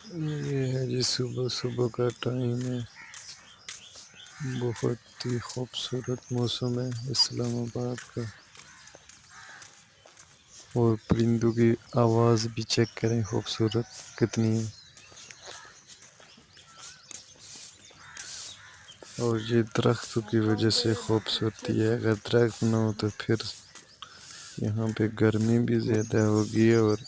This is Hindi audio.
ये है जी, सुबह सुबह का टाइम है। बहुत ही खूबसूरत मौसम है इस्लामाबाद का। और परिंदों की आवाज़ भी चेक करें, खूबसूरत कितनी है। और ये दरख्तों की वजह से खूबसूरती है। अगर दरख्त ना हो तो फिर यहाँ पे गर्मी भी ज़्यादा होगी और